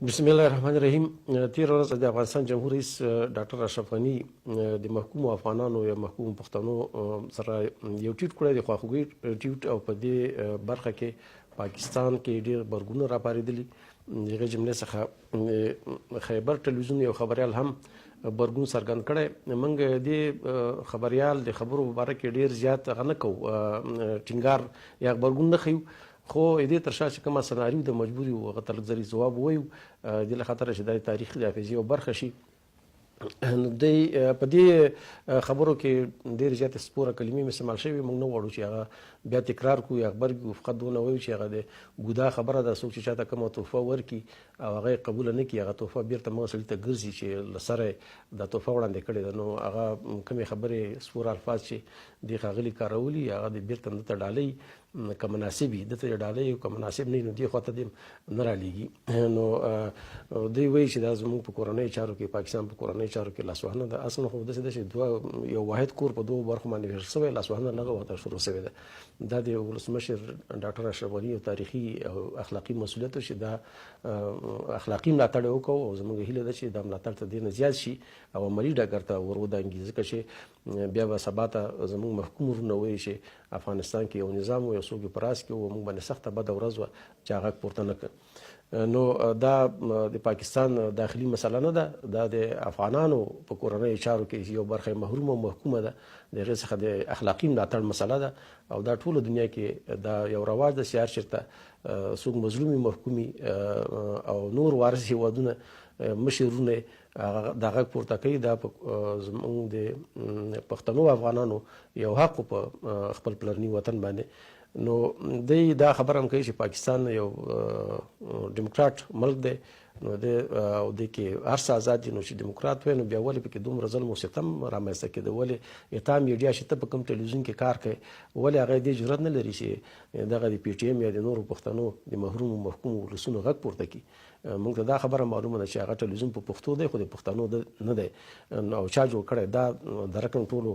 بسم الله الرحمن الرحیم. تیر ورځ د افغانستان جمهور رئیس ډاکټر اشرف غني د محکوم افغانانو یا محکوم پښتنو سره یو ټیټ کړی د خواخوږي ټیټ او په دې برخه کې پاکستان کې ډېر برګونه راپارېدلي. دغه جملې څخه خیبر ټلویزیون یو خبریال هم برګون څرګند کړی. موږ د خبریال د خبرو په باره کې ډېر زیات هغه نه کوو، ټینګار یا غبرګون نه ښیو، خو دې تر شا چې کومه سناریو د مجبوري و هغه ته لږ ځلې ځواب ووایو دې له خاطره چې دا د تاریخي د حافظې یو برخه شي. دی په دې خبرو کې ډېرې زیاتې سپوره کلمې استعمال شوي. موږ نه غواړو چې هغه بیا تکرار کړو یا غبرګو، فقط دونه وایو چې هغه د ګودا خبره ده. څوک چې چاته کومه تحفه ورکړي او هغه یې قبوله نه کړي، هغه تحفه بیرته مغه سړي ته ګرځي چې له سره یې دا تحفه وړاندې کړې ده. نو هغه کومې خبرې سپور الفاظ چې دې ښاغلي کارولي هغه د بیرته دته ډالۍ که مناسب وي دته یې ډالۍ، که مناسب نه وي نو دې خوا ته دې نه رالیږي. نو دوی وایي چې دا زموږ په کورنیو چارو کې، پاکستان په کورنیو چارو کې لاسوهنه ده. اصلا خو داسې ده چې یو واحد کور په دوه برخو باندې ویشل شوی، لاسوهنه لږه وخته شروع شوې ده. دا د ولسمشر ډاکټر اشرف غني یو تاریخي او اخلاقي مسؤلیت چې دا اخلاقي ملاتړ وکړو او زموږ هیله ده چې دا ملاتړ ته ډېر زیات شي او عملي ډګر ته ور ودانګي، ځکه چې بیا به سبا ته زموږ محکوم ورونه وایي چې افغانستان کې یو نظام و، یو څوک په راس کې و، موږ باندې سخته بده ورځ وه چې هغه پورته نه کړ. نو دا د پاکستان داخلي مسله نه ده، دا د افغانانو په کورنیو چارو کې یو برخه محرومه او محکومه ده. د هغې څخه د اخلاقي ملاتړ مسله ده او دا ټوله دنیا کې دا یو رواج ده چې هر چېرته څوک مظلومي، محکومي او نور وارث هېوادونه مشرونه دا غږ پورته کوي. دا زموږ د پښتنو افغانانو یو حق په خپل پلرني وطن باندې. نو دی دا خبره هم کوي چې پاکستان یو ډیموکراټ ملک دی، نو د کې هر څه آزاد دي. نو چې ډیموکرات وای نو بیا ولې پکې دومره ظلم او ستم رامنځته کېده؟ ولې اتا میډیا چې ته په کوم ټلویزیون کې کار کوي ولې هغه دې جرأت نه لري چې دغه د پی ټی ایم یا د نورو پښتنو د محرومو محکومو ولسونو غږ پورته کړي؟ موږ ته دا خبره معلومه ده چې هغه ټلویزیون په پښتو دی خو د پښتنو نه دی او چا جوړ کړی دا د رقم ټولو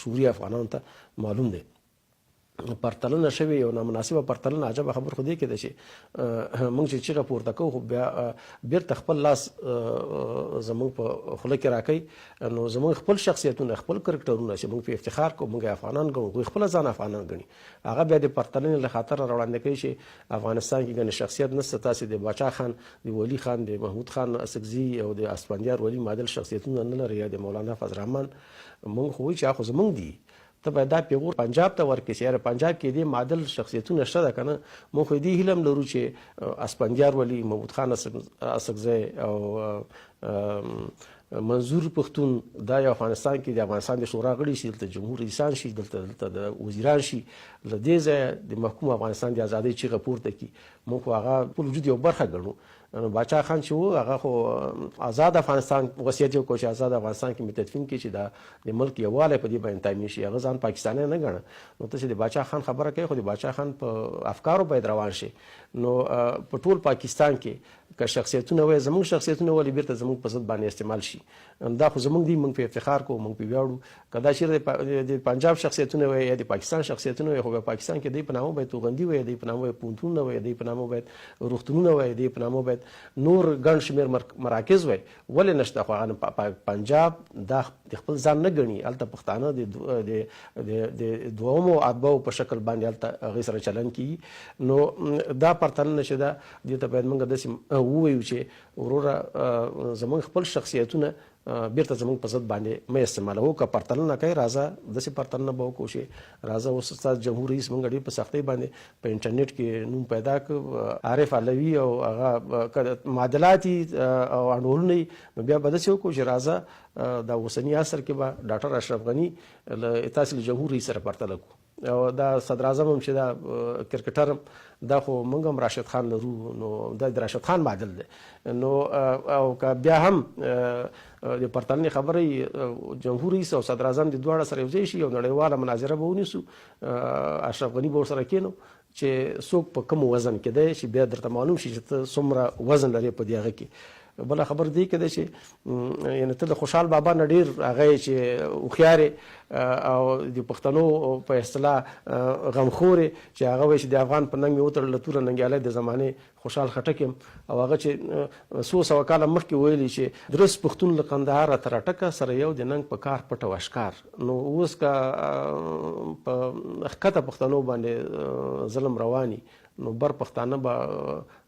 شعوري افغانانو ته معلوم دی. پرتلنه شوې یو نامناسبه پرتلنه. عجبه خبر خو دې کې ده چې موږ چې چیغه پورته کوو خو بیا بیرته خپل لاس زموږ په خوله کې راکوي. نو زموږ خپل شخصیتونه، خپل کرکټرونه چې موږ په افتخار کوو، موږ افغانان ګڼو، خو خپل ځان افغانان ګڼي، هغه بیا د پرتلنې له خاطر راوړاندې کوي چې افغانستان کې ګڼې شخصیت نشته. تاسې د باچا خان، د ولی خان، د محمود خان اسکزي او د اسفندیار ولی معادل شخصیتونه نه لري، یا د مولانا فضل الرحمن. موږ خو وایو چې هغه خو زموږ دي، ته باید دا پیغور پنجاب ته ورکړي چې یاره پنجاب کې دې معادل شخصیتونه شته ده که نه. موږ خو دې هیله هم لرو چې اسفندیار ولی، محمود خان اسکزی او منظور پښتون دا یو افغانستان کې د افغانستان د شورا غړي شي، دلته جمهور رئیسان شي، دلته د وزیران شي، له دې ځایه د محکوم افغانستان د ازادۍ چیغه پورته کړي. موږ خو هغه ټول وجود یو برخه ګڼو. باچا خان چې و هغه خو آزاد افغانستان وصیت یې وکړو چې آزاد افغانستان کې متدفین کړي چې دا د ملک یووالی په دې باندې تامین شي. هغه ځان پاکستانی نه ګڼه. نو ته چې د باچا خان خبره کوي خو د باچا خان په افکارو باید روان شي. نو په ټول پاکستان کې که شخصیتونه وای، زموږ شخصیتونه ولې بیرته زموږ په ضد باندې استعمال شي؟ دا خو زموږ دي، موږ په افتخار کوو، موږ په ویاړو. که دا چېرې د پنجاب شخصیتونه وای یا د پاکستان شخصیتونه وای، خو په پاکستان کې دی په نامه باید توغندي وای، دی په نامه باید پوهنتونونه وای، دی په نامه باید روغتونونه وای، دی په نامه باید نور ګڼ شمېر مراکز وای. ولې نشته؟ خو هغه پنجاب دا د خپل ځان نه ګڼي. هلته پښتانه د دومو اتباعو په شکل باندې هلته هغې سره چلن کېږي. نو دا پرتلنه چې ده دې ته باید موږ داسې ووایو چې وروره زموږ خپل شخصیتونه بیرته زموږ په ضد باندې مه استعمالوو. که پرتلنه کوي راځه داسې پرتلنه به وکړو چې راځه اوس ستاسو جمهور رئیس موږ ډېر په سختۍ باندې په انټرنیټ کې نوم پیدا کړ، عارف علوي او هغه معادلاتي او انډولونه، نو بیا به داسې وکړو چې راځه دا اوسني عصر کې به ډاکټر اشرف غني تاسې له جمهور رئیس سره پرتله کړو. او دا صدر اعظم هم چې دا کرکټر هم دا خو موږ هم راشد خان لرو، نو دا د راشد خان معادل دی. نو او که بیا هم د پرتلنې خبرې جمهور رئیس او صدر اعظم د دواړه سره یو ځای شي، یو نړیواله مناظره به ونیسو، اشرف غني به ورسره کېنو چې څوک په کوم وزن کې دی چې بیا درته معلوم شي چې ته څومره وزن لرې په دې هغه کې. بله خبر دی کې ده چې یعنې ته د خوشحال بابا نه ډېر هغه چې هوښیارې او د پښتنو په اصطلاح غمخورې چې هغه وایي چې د افغان په ننګ مې وتړله توره ننګیالی د زمانې خوشحال خټک یم او هغه چې څو سوه کاله مخکې ویلي چې درست پښتون له قندهاره تر اټکه سره یو د ننګ په کار پټ او اشکار. نو اوس که په ښکته پښتنو باندې ظلم رواني نو بر پښتانه به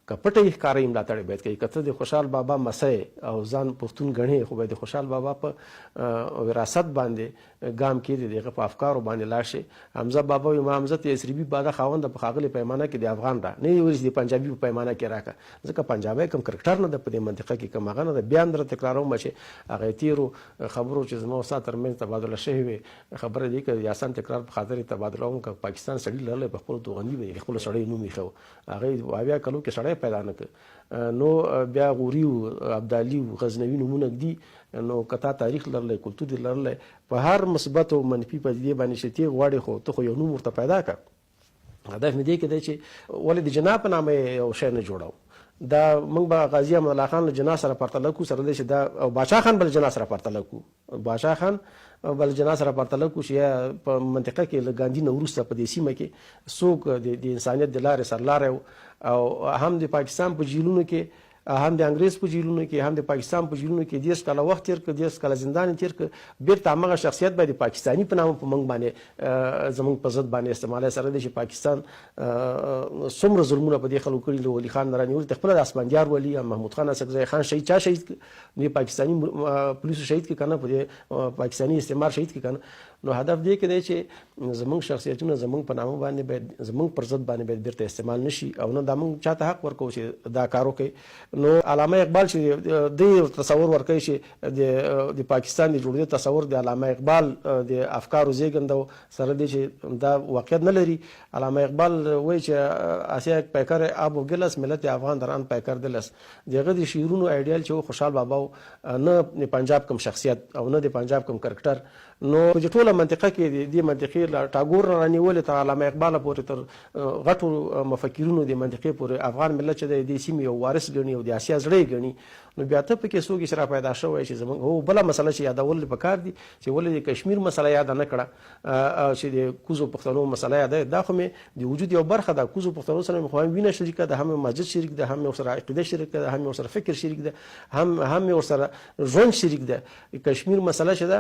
که پټه یې ښکاره یې ملاتړ باید کوي. که ته د خوشحال بابا مسی او ځان پښتون ګڼې خو باید د خوشحال بابا په وراثت باندې ګام کېږدي، د هغه په افکارو باندې لاړ شي. حمزه بابا وایي ما حمزه ته یسربي باده خاونده په ښاغلې پیمانه کې د افغان را نه یې ویل چې د پنجابي په پیمانه کې راکړه، ځکه پنجابی کوم کرکټر نه ده په دې منطقه کې، کوم هغه نه ده. بیا هم در تکراروم چې هغه تېرو خبرو چې زما او ستا ترمنځ تبادله شوې وې خبره دی که د آسان تکرار په خاطر یې تبادله وم که پاکستان سړي لرلی په خپلو توغندي به خپلو سړی نوم ایښه، هغه اویا کلو کې سړی پیدا نه کړ. نو بیا غوري و ابدالي و غزنوي نومونه ږدي. نو که تا تاریخ لرلی کلتور دې لرلی په هر مثبت او منفي پدیدې باندې چې ته غواړې خو ته خو یو نوم ورته پیدا کړه. هدف مې دی کې دی چې ولې د جناب په نامه یو شی نه جوړو. دا موږ به غازي امان الله خان له جنا سره پرتله کړو سره دی چې دا او باچا خان بل جنا سره پرتله کړو، باچا خان بل جنا سره پرتله کړو چې په منطقه کې له ګاندي نه وروسته په دې سیمه کې څوک د انسانیت د لارې سرلاری او هم د پاکستان په جیلونو کې هم د انګریز په جیلونو کې هم د پاکستان په جیلونو کې 10 کاله وخت تیر کړ، 10 کاله زندان تیر کړ. بیرته همغه شخصیت به د پاکستاني په نامه په موږ باندې زموږ په ضد باندې استعمالوي سره دی چې پاکستان څومره ظلمونه په دې خلکو کړي. له ولي خان نه رانیول د خپله د اسفندیار ولي محمود خان اسدزی خان شهید چا شهید کړ؟ د پاکستاني پولیسو شهید کړي که نه، په دې پاکستاني استعمار شهید کړي که نه. نو هدف دی کې دی چې زموږ شخصیتونه زموږ په نامه باندې باید زموږ پر ضد باندې باید بیرته استعمال نشي او نه دا موږ چاته حق ورکوو چې دا کار وکړي. نو علامه اقبال چې دی تصور ورکوي چې د پاکستان د جوړېدو تصور د علامه اقبال د افکارو زیږنده سره دی چې دا واقعیت نه لري. علامه اقبال وایي چې آسیا پیکر آب و گل است ملت افغان در آن پیکر دل است. د هغه د شعرونو ایډیال چې خوشحال بابا نه د پنجاب کوم شخصیت او نه د پنجاب کوم کرکټر. نو په ټوله منطقه کې د منطقې له ټاګور نه رانیولې تر علامه اقبال پورې تر غټو مفکرینو د منطقې پورې افغان ملت چې د سیمې یو وارث ګڼي او د آسیا زړی ګڼي. نو بیا ته پکې څوک چې را پیدا شوی چې زموږ هو بله مسله چې یادول پکار دي چې ولې د کشمیر مسله یاده نه کړه چې د کوزو پښتنو مسله یاده دا خو مې د وجود یو برخه ده. کوزو پښتنو سره مې خو هم وینه شریکه ده، هم مسجد شریک ده، هم ورسره عقیده شریک ده، هم ورسره فکر شریک ده، هم ورسره ژوند شریک ده. کشمیر مسله چې ده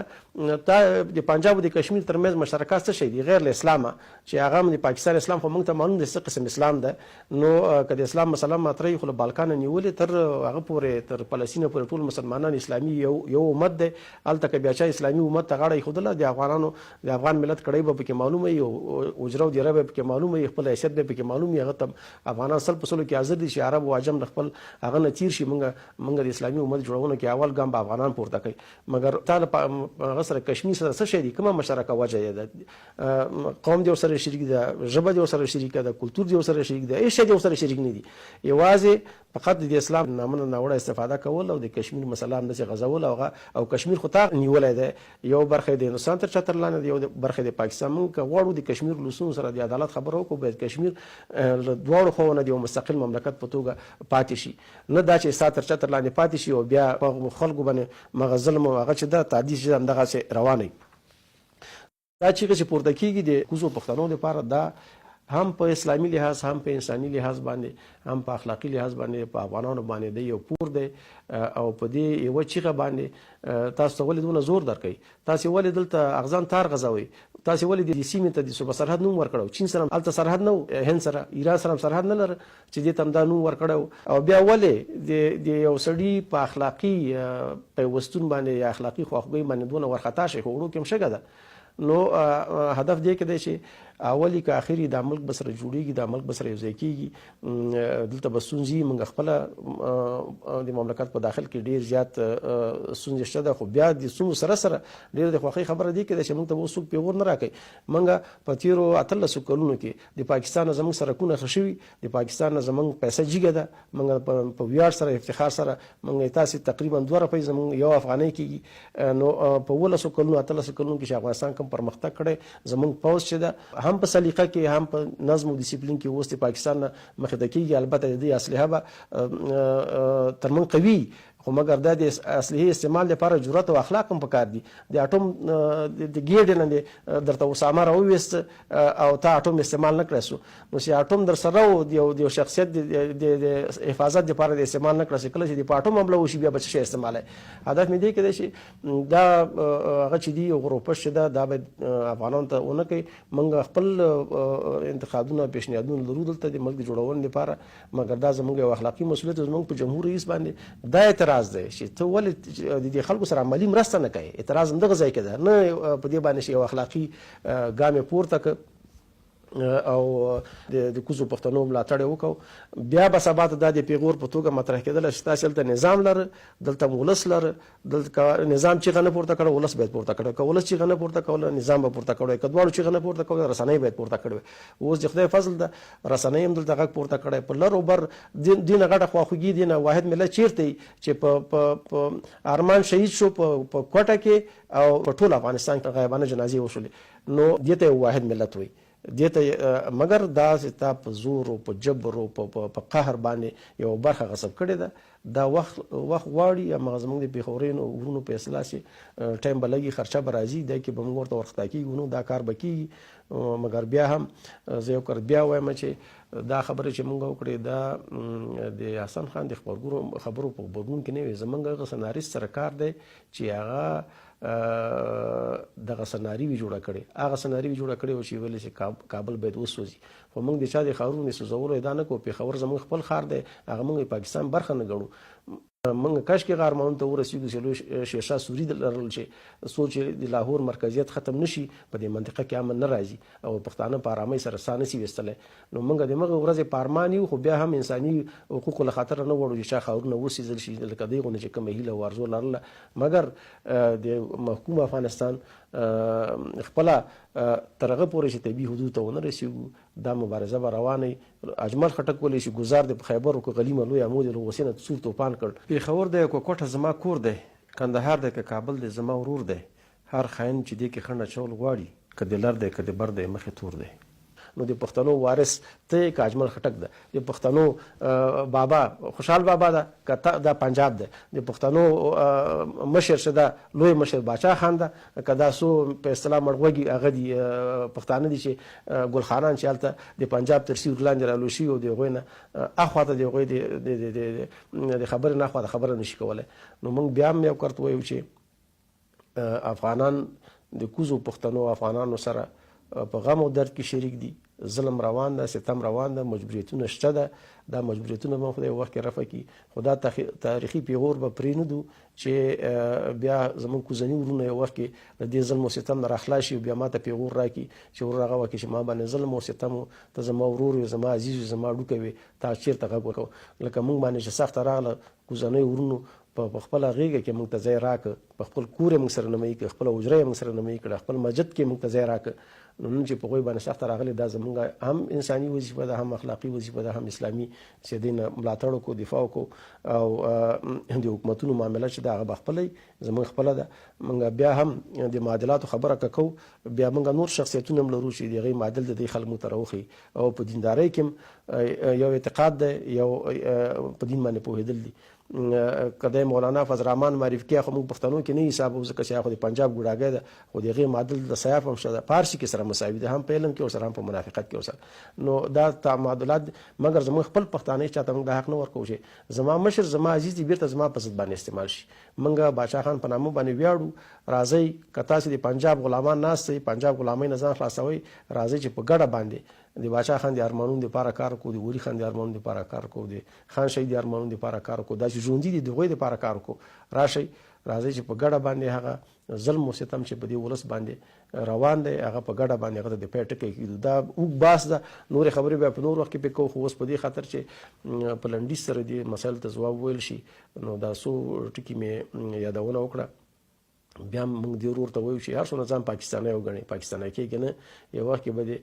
د پنجاب او د کشمیر ترمنځ مشترکات څه شی دي غیر له اسلامه چې هغه د پاکستان اسلام خو موږ ته معلوم دی څه قسم اسلام ده. نو که د اسلام مسله مطرح خو له بالکان نیولې تر هغه پورې تر فلسطین پورې ټول مسلمانان اسلامي یو امت دی. هلته که بیا چا اسلامي امت ته غاړه ایښودله د افغانانو د افغان ملت کړۍ به پکې معلومه وي او اجره او دیره به پکې معلومه وي، خپل حیثیت به پکې معلوم وي. هغه ته افغانان سل په سلو کې حاضر دي چې عرب او عجم له خپل هغه نه تیر شي. موږ د اسلامي امت جوړونه کې اول ګام به افغانان پورته کوي. مګر تا هغه سره کشمیر سره څه شی دي؟ کومه مشترکه وجه یې ده؟ قوم دې ورسره شریک ده، ژبه دې ورسره شریکه ده، کلتور دې ورسره شریک ده، هېڅ شی دې ورسره شریک نه دي. یوازې فقط د اسلام نامه نه ناوړه استفاده کول او د کشمیر مسله همداسې غځول او کشمیر خو تا نیولی دی. یو برخه د هندوستان تر چتر لاندې دی، یو برخه د پاکستان. موږ که غواړو د کشمیر له اوسونو سره د عدالت خبره وکړو باید کشمیر له دواړو خواو نه د یو مستقل مملکت په توګه پاتې شي، نه دا چې ستا تر چتر لاندې پاتې شي او بیا په خلکو باندې مغه ظلم او هغه چې ده تعدي چې همدغسې روانه وي. دا چیغه چې پورته کېږي د کوزو پښتنو دپاره دا هم په اسلامي لحاظ هم په انساني لحاظ باندې هم په اخلاقي لحاظ باندې په افغانانو باندې دی یو پور دی او په دې یوه چیغه باندې تاسو ته ولې دونه زور درکوي؟ تاسې ولې دلته اغزان تار غځوئ؟ تاسې ولې د سیمې ته د صوبه سرحد نوم ورکړو؟ چین سره هلته سرحد نه و، هند سره ایران سره هم سرحد نه لره چې دې ته هم دا نوم ورکړی. او بیا ولې د یو سړي په اخلاقي پیوستون باندې یا اخلاقي خواخوږۍ باندې دونه ورخطا شي؟ خو وړو کې هم شګه ده. نو هدف دی کې دی چې اولی که اخري دا ملک به سره جوړېږي، دا ملک به سره یوځای کېږي. دلته به ستونزې موږ خپله د مملکت په داخل کې ډېر زیات ستونزې شته ده، خو بیا د ستونزو سره سره ډېر د خوښۍ خبره دی کې ده چې موږ ته به اوس څوک پیغور نه راکوي. موږ په تېرو 18 کلونو کې د پاکستان نه زموږ سرکونه ښه شوي، د پاکستان نه زموږ پیسه جګه ده. موږ په ویاړ سره افتخار سره موږ تاسې تقریبا 2 روپۍ زموږ یو افغانۍ کېږي. نو په 18 کلونو 18 کلونو کې چې افغانستان کوم پرمختګ کړی، زموږ پوځ چې ده هم په سلیقه کې هم په نظم او ډیسپلین کې اوس د پاکستان نه مخې ته کېږي. البته د دې اسلحه به تر موږ قوي خو مګر دا د اسلحې استعمال لپاره جرأت او اخلاق هم پکار دي. د اټوم د ګېډې نه درته اسامه راوویست او تا اټوم استعمال نه کړی سو، نو چې اټوم در سره و د یو شخصیت د حفاظت لپاره د استعمال نه کړی سي، کله چې د په اټوم حمله وشي بیا به څه شی استعمالوي. هدف مې دی کېدای شي دا هغه چې دي غروپش چې دا باید افغانانو ته ونه کوي. موږ خپل انتقادونه پیشنهادونه لرو دلته د ملک د جوړونې لپاره، مګر دا زموږ یو اخلاقي مسؤلیت زموږ په جمهور رئیس باندې دا اعتراض دی چې ته ولې د دې خلکو سره عملي مرسته نه کوي. اعتراض همدغه ځای کې ده، نه په دې باندې چې یو اخلاقي ګام یې پورته کړ او د کوزو پښتنو ملاتړ یې وکړو. بیا به سبا ته دا د پیغور په توګه مطرح کېدله چې تاسې هلته نظام لره، دلته ولس لره، دلته نظام چیغه نه پورته کړه ولس باید پورته کړه، که ولس چیغه نه پورته کوله نظام به پورته کړی، که دواړو چیغه نه پورته کوله رسنۍ باید پورته کړی. اوس د خدای فضل ده رسنۍ هم دلته غږ پورته کړی. په لر او بر دینه غټه خواخوږي دینه واحد ملت چیرته چې په ارمان شهید شو په کوټه کې او په ټول افغانستان کې غیبانه جنازې وشولې، نو دې ته واحد ملت وایي. دې مګر دا چې تا په زور او په جبر او په قهر باندې یو برخه غصب کړې ده. دا وخت غواړي یا زموږ د پېښورینو ورونو په اصلاح چې ټایم به لګي، خرچه به راځي، دی کې به موږ ورته ورخطا کېږو، نو دا کار به کېږي. مګر بیا هم زه یو کار بیا وایم چې دا خبره چې موږ وکړې دا د حسن خان د خبرو په غبرګون کې نه وي. زموږ هغه سناریست سره کار دی چې هغه دغه سناري وي جوړه کړې، هغه سناري وي جوړه کړې و چې ویلې چې کابل باید وسوځي. خو موږ د چا د ښارونو سوځولو ادعا نه کوو. پېښور زموږ خپل ښار دی، هغه موږ د پاکستان برخه نه ګڼو. موږ کاشکې غارمانو ته ورسېږو چې شیرشاه سوري لرل چې څو چې د لاهور مرکزیت ختم نشي په دې منطقه کې امن نه راځي او پښتانه په ارامۍ سره ساه نشي ویستلی. نو موږ د مغه ورځې په ارمان یو، خو بیا هم انساني حقوقو له خاطره نه غواړو چې چا ښارونه وسېځل شي لکه دې غوندې چې کومه هیله او ارزو لرله. مګر د محکوم افغانستان خپله تر هغه پورې چې طبیعي حدود ته ونه رسېږو دا مبارزه به روانه وي. اجمل خټک ویلی چې ګزار د خیبر و که غلیمه لوی عمود له غوسې نه سور توپان کړ. پېښور دی که کوټه زما کور دی، کندهار دی که کابل دی زما ورور دی، هر خاین چې دې کې خنډ اچول غواړي، که د لر دی که د بر دی مخې تور دی. نو د پښتنو وارث ته که اجمل خټک ده، د پښتنو بابا خوشحال بابا ده که دا پنجاب ده، د پښتنو مشر شه ده لوی مشر باچا خان ده، که دا سو په اصطلاح مړغوږي هغه دي پښتانه دي چې ګل خانان چې هلته د پنجاب تر سیور لاندې رالو شي او د هغوی نه اخواته د هغوی د خبرې نه اخواته خبره نشي کولی. نو موږ بیا هم یو کرت وایو چې افغانان د کوزو پښتنو افغانانو سره په غم او درد کې شریک دي. ظلم روان ده، ستم روان ده، مجبوریتونه شته ده. دا مجبوریتونه به خدای وخت کې رفع کړي. خو دا تاریخي پیغور به پرې نه دو چې بیا زموږ کوزني ورونه یو وخت کې د دې ظلم او ستم نه راخلاص شي او بیا ما ته پیغور راکړي چې ورور هغه وکړي چې ما باندې ظلم او ستم ته زما ورور وي، زما عزیز وي، زما ډوکه وي، تا چېرته غږ وکړو. لکه موږ باندې چې سخته راغله کوزنۍ ورونو په خپله غېږه کې موږ ته ځای راکړه، په خپل کور یې موږ سره نمایي کړه، خپله حجره یې موږ سره نمایي کړه، خپل مسجد کې موږ ته ځای راکړه. نو نن چې په هغوی باندې سخته راغلې دا زموږ هم انساني وظیفه ده، هم اخلاقي وظیفه ده، هم اسلامي چې دې نه ملاتړ وکړو، دفاع وکړو او د حکومتونو معامله چې ده هغه به خپله زموږ خپله ده. موږ بیا هم د معادلاتو خبره که کوو، بیا موږ نور شخصیتونه هم لرو چې د هغې معادل د دې خلک موږ ته راوښي او په دیندارۍ کې هم یو اعتقاد دی، یو په دین باندې پوهېدل دي. که د مولانا فضل الرحمن معرفي خو موږ پښتنو کې نه حسابو، ځکه چې خو د پنجاب ګوډاګی ده، خو د هغې معادل د سیاف هم شته، فارسي کې سره مساوي ده، هم په علم کې ورسره هم په منافقت کې ورسره. نو دا تعاملات مګر زموږ خپل پښتانه چاته موږ دا حق نه ورکوو چې زما مشر زما عزیز دي بیرته زما په ضد باندې استعمال شي. موږ باچا خان په نامه باندې ویاړو. راځئ که تاسې د پنجاب غلامان ناست یئ، پنجاب غلامۍ نه ځان خلاصوئ، راځئ چې په ګډه باندې د باچا خان د ارمانونو دپاره کار وکړو، د ولی خان د ارمانونو دپاره کار وکړو، د خان شهید د ارمانونو دپاره کار وکړو، دا چې ژوندي دي د هغوی دپاره کار وکړو. راشئ راځئ چې په ګډه باندې هغه ظلم او ستم چې په دې ولس باندې روان دی هغه په ګډه باندې هغه ته د پای ټکی کېږدو. دا اوږد بحث ده، نورې خبرې بیا په نور وخت کې پرې کوو، خو اوس په دې خاطر چې په لنډیز سره دې مسایلو ته ځواب وویل شي، نو دا څو ټکي مې یادونه وکړه. بیا موږ دې ورور ته وایو چې هر څومره ځان پاکستانی وګڼي، پاکستانی کېږي نه، یو وخت کې به دې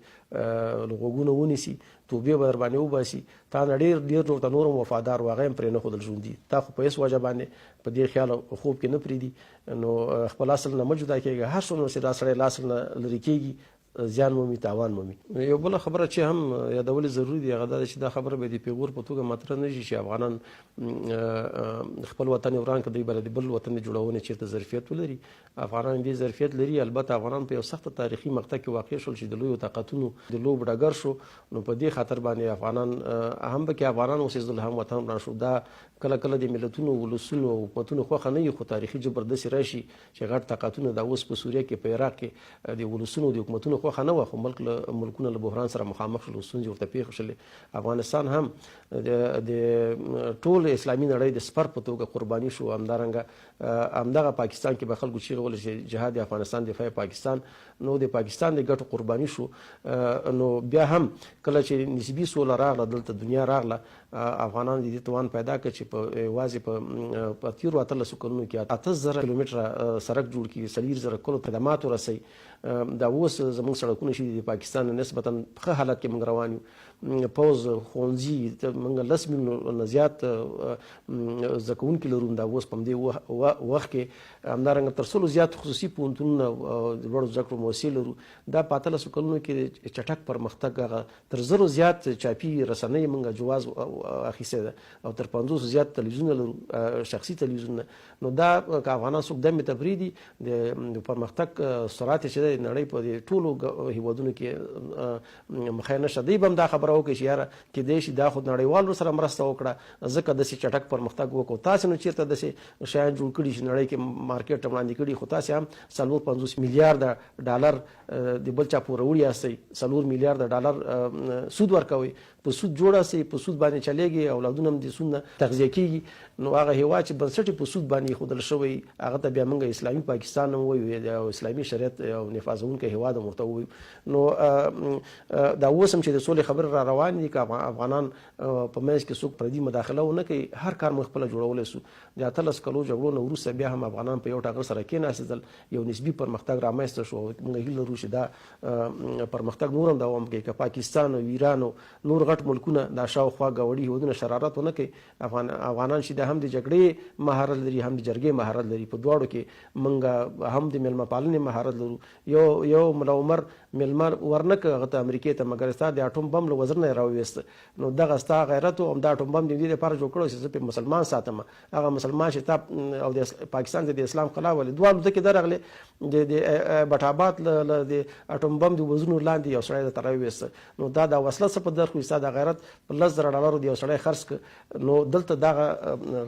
له غوږونه ونیسي، توبې به در باندې وباسي، تا نه ډېر ورته نور هم وفادار و، هغه هم پرې نه ښودل ژوندي، تا خو په هېڅ وجه باندې په دې خیال او خوب کې نه پرېږدي. نو خپل اصل نه مه جدا کېږي، هر څومره چې دا سړی له اصل نه لرې کېږي زیان مومي تاوان مومي. یو بل خبره چې هم یادول ضروری دی هغه دا چې دا خبره به د پیغور په توګه مطرح نه شي چې افغانان خپل وطن وران کړي بل د بل وطن جوړونه چیرته ظرفیت ولري. افغانان دې ظرفیت لري، البته افغانان په یو سخت تاریخي مقطع کې واقع شول چې د لوی طاقتونو د لوب ډګر شو، نو په دې خاطر باندې افغانان هم به کې افغانان اوسېدل هم وطن وران شو. دا کله کله د ملتونو ولسونو او حکومتونو خوښه نه وي، خو تاریخي جبردستي راشي چې غټ طاقتونه دا اوس په سوریه کې په عراق کې د ولسونو د حکومتونو خوښه نه وه، خو ملکونه له بحران سره مخامخ شول، ستونزې ورته پېښې شولې. افغانستان هم د ټول اسلامي نړۍ د سپر په توګه قرباني شو. همدغه پاکستان کې به خلکو چیغې وهلې چې جهاد افغانستان دفاع پاکستان، نو د پاکستان د ګټو قرباني شو. نو بیا هم کله چې نسبي سوله راغله دلته دنیا راغله، افغانان د دې توان پیدا کړ چې په یوازې په تیرو 18 کلونو کې 8000 کیلومتره سړک جوړ کړي، 4000 کلو خدمات ورسوي. دا اوس زموږ سړکونه چې د پاکستان نسبتا ښه حالت کې موږ روان یو. پوز ښوونځي موږ 10 میلیونه زیات زده کوونکي لرو، دا اوس په دې وخت کې همدارنګه تر څلو زیات خصوصي پوهنتونونه لوړو زده کړو مؤسسې لرو. دا په 18 کلونو کې چټک پرمختګ تر 1000 زیات چاپي رسنۍ موږ جواز اخیستی ده او تر 500 زیات تلویزیونونه لرو، شخصي تلویزیونونه. نو دا که افغانان څوک دمې تفریدي د پرمختګ سرعت چې د نړۍ په ټولو هیوادونو کې مخه نشه. دی به هم دا خبره وکړي چې یاره کېدای شي دا خو نړیوالو سره مرسته وکړه ځکه داسې چټک پرمختګ وکړو. تاسې نو چېرته داسې شیان جوړ کړي چې نړۍ کې مارکیټ ته وړاندې کړي، خو تاسې هم 450 میلیارده ډالر د بل چا پورې وړي یاستئ، 4 میلیارده ډالر سود ورکوئ، په سود جوړه سي، په سود باندې چلېږي، اولادونه هم د سود نه تغذیه کېږي. نو هغه هېواد چې بنسټ په سود باندې ایښودل شوی هغه ته بیا موږ اسلامي پاکستان هم وایو او اسلامي شریعت او نفاذونکی هېواد هم ورته وایو. نو دا اوس هم چې د سولې خبرې را روانې دي، که افغانان په منځ کې څوک پردي مداخله ونه کوي، هر کار موږ خپله جوړولی سو. د 18 کلو جګړو نه وروسته بیا هم افغانان په یو ټغر سره کېناستېدل، یو نسبي پرمختګ رامنځته شو. موږ هیله لرو چې دا پرمختګ نور هم دوام کوي. که پاکستان او ایران او نور غټ ملکونه دا شاوخوا ګاونډي هېوادونه شرارت ونه کوي، افغانان چې هم د جګړې مهارت لري، هم د جرګې مهارت لري، په دواړو کې موږ هم د میلمه پالنې مهارت لرو. یو ملا عمر میلمه ورنه کړ هغه ته امریکې ته، مګر ستا د اټوم بم له وزر نه یې راوویسته. نو دغه ستا غیرت او همدا اټوم بم د دې لپاره جوړ کړی چې زه پرې مسلمان ساتم. هغه مسلمان چې تا او د پاکستان د اسلام خلاف ولې دواړو ته کې درغلې د بټابات له د اټوم بم د وزرونو لاندې یو سړی درته راوویسته. نو دا د وسله څه په درخو ستا د غیرت په $10,000 د یو سړی خرڅ کړ. نو دلته دغه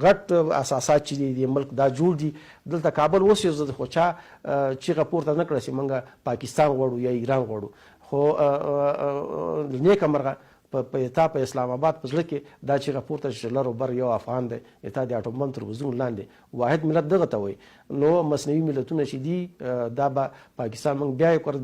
غټ اساسات چې د ملک دا جوړ دي، دلته کابل اوس یو ځل خو چا چیغه پورته نه کړه چې موږ پاکستان غواړو یا ایران غواړو. خو نیکه مرغه په اسلام آباد په زړه کې دا چیغه پورته چې لر او بر یو افغان دی، تا د اټوم بم تر وزرونو لاندې واحد ملت دغه ته وایي. نو مصنوعي ملتونه چې دي دا به پاکستان موږ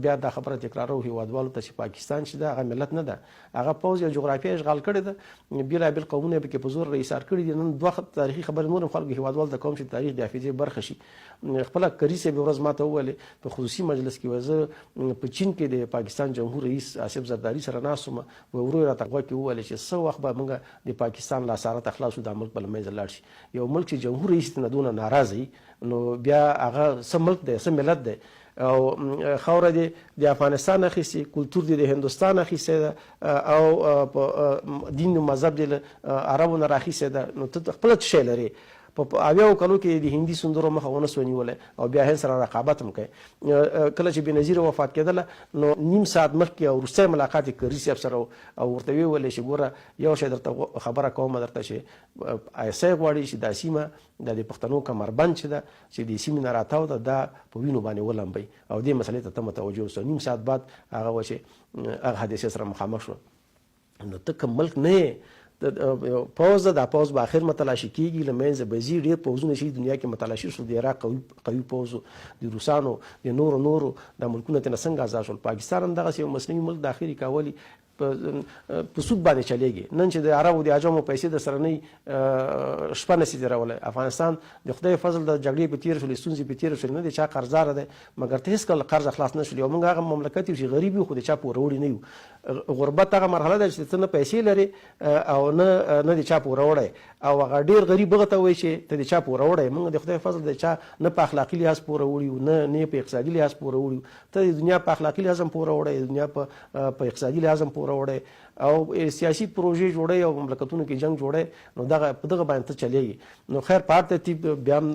بیا دا خبره تکرارو هېوادوالو ته چې پاکستان چې ده هغه ملت نه ده، هغه پوځ یا جغرافیه اشغال کړې ده، بېلابېل قومونه پکې په زور رئیسار کړي دي. نن دوه تاریخي خبرې نور هم خلکو هېوادوالو ته کوم چې تاریخ د حافظې برخه شي. خپله کري صاحب ورځ ما ته وویلې په خصوصي مجلس کې، زه په چین کې د پاکستان جمهور رئیس آصف زرداري سره ناست وم، ورو یې راته غوږ کې وویلې چې څه وخت به موږ د پاکستان له اسارته خلاص دا ملک به له منځه لاړ شي. یو ملک چې جمهور رئیس نه دونه ناراضه وي، نو بیا هغه څه ملک دی، څه ملت دی؟ او خاوره دی د افغانستان اخیستې، کلتور دی د هندوستان اخیستې ده، او دین و مذهب دی له عربو نه راخیستې ده. نو ته خپله څه شی لرې؟ په 80 کلو کې د هندي سندرو مخه ونه سوه نیولی او بیا هند سره رقابت هم کوي. کله چې بېنظیره وفات کېدله نو نیم ساعت مخکې او وروستی ملاقات یې کري صاحب سره او ورته ویې ویلې چې ګوره یو شی درته خبره کومه درته چې ایسای غواړي چې دا سیمه د پښتنو کمربند چې ده چې د سیمې نه راتاو ده دا په وینو باندې ولمبئ او دې مسلې ته ته متوجه اوسه. نیم ساعت بعد هغه و چې هغه حادثې سره مخامخ شو. نو ته که ملک نه یې، پوځ ده، دا پوځ به اخر متلاشي کېږي، له منځه به ځي. ډېر پوځونه چې دنیا کې متلاشي شول، د عراق قوي پوځ، د روسانو، د نورو دا ملکونه ترې نه څنګه ازاد شول. پاکستان هم دغسې یو مصنوعي ملک داخلي کاولي. په سود باندې چلیږي. نن چې د عربو د عجمو پیسې د سره نه شپه نشي تېرولی. افغانستان د خدای فضل د جګړې په تېر شولې، ستونزې په تېر شولې، نه د چا قرضدار دی مګر ته هېڅکله قرض خلاص نه شولې. او موږ هغه مملکت یو چې غریب یو خو د چا پوروړي نه یو. غربت هغه مرحله ده چې ته نه پیسې لرې او نه د چا پوروړی، او هغه ډېر غریب هغه ته وایي چې ته د چا پوروړی. موږ د خدای فضل د چا نه په اخلاقي لحاظ پوروړي یو، نه په اقتصادي لحاظ پوروړي یو. ته د دنیا په اخلاقي لحاظ هم پوروړی، د دنیا په اقتصادي لحاظ هم پوروړی، او سیاسي پروژې جوړی او مملکتونو کې جنگ جوړی. نو په دغه باندې ته چلیږي. نو خیر په هر ترتیب بیا هم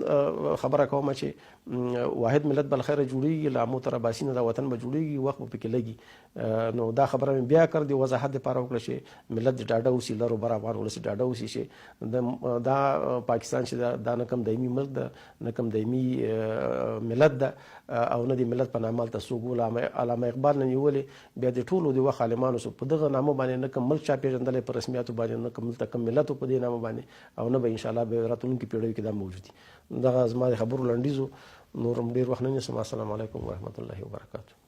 خبره کوم چې واحد ملت بل خیره جوړیږي، له امو تر اباسینه دا وطن به جوړیږي، وخت به پکې لګي. نو دا خبره مې بیا کړ د وضاحت لپاره وکړه چې ملت د ډاډه اوسي، لر و بر افغان ولس ډاډه اوسي چې دا پاکستان چې دا نه کوم دایمي ملک ده، نه کوم دایمي ملت ده، او نه د ملت په نامه هلته څوک علامه اقبال نه نیولې. بیا د ټولو د وخت عالمانو په دغه نامه باندې نه کوم ملک چا پېژندلی په رسمیاتو باندې، نه کوم دلته کوم ملت په دې نامه باندې، او نه به انشاءالله به راتلونکي پیړیو کې دا موجود وي. دغه زما د خبرو لنډیز و، نور هم ډېر وخت نه نیسم. السلام علیکم ورحمة الله وبرکاته.